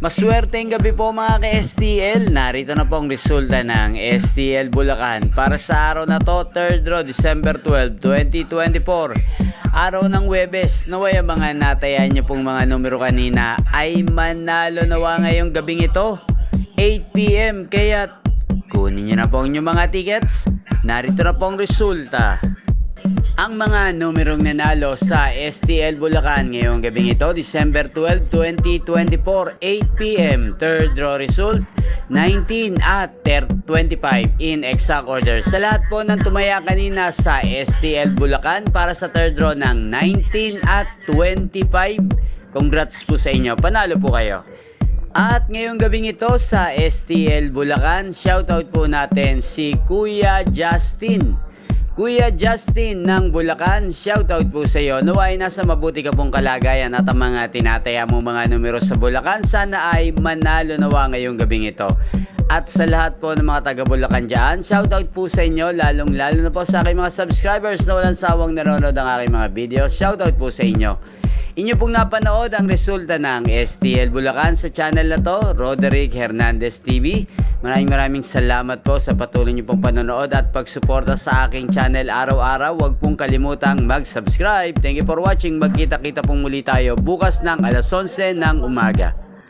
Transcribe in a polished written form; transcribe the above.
Maswerteng gabi po mga ka-STL. Narito na po ang resulta ng STL Bulacan para sa araw na to, 3rd draw, December 12, 2024. Araw ng Huwebes. Naway ang mga natayan nyo pong mga numero kanina ay manalo nawa ngayong gabing ito, 8 PM. Kaya kunin nyo na po ang inyong mga tickets. Narito na po ang resulta. Ang mga numerong nanalo sa STL Bulacan ngayong gabing ito, December 12, 2024, 8 PM. Third draw result, 19 at 25 in exact order. Sa lahat po ng tumaya kanina sa STL Bulacan para sa third draw ng 19 at 25, congrats po sa inyo. Panalo po kayo. At ngayong gabing ito sa STL Bulacan, shoutout po natin si Kuya Justin. Kuya Justin ng Bulacan, shoutout po sa iyo. Naway nasa mabuti ka pong kalagayan at ang mga tinataya mong mga numero sa Bulacan, sana ay manalo nawa ngayong gabing ito. At sa lahat po ng mga taga Bulacan dyan, shoutout po sa inyo, lalong lalo na po sa aking mga subscribers na walang sawang nanonood ang aking mga videos. Shoutout po sa inyo. Inyo pong napanood ang resulta ng STL Bulacan sa channel na to, Roderick Hernandez TV. Maraming salamat po sa patuloy niyo pong panonood at pagsuporta sa aking channel araw-araw. Huwag pong kalimutang mag-subscribe. Thank you for watching. Magkita-kita pong muli tayo bukas ng alas 11 ng umaga.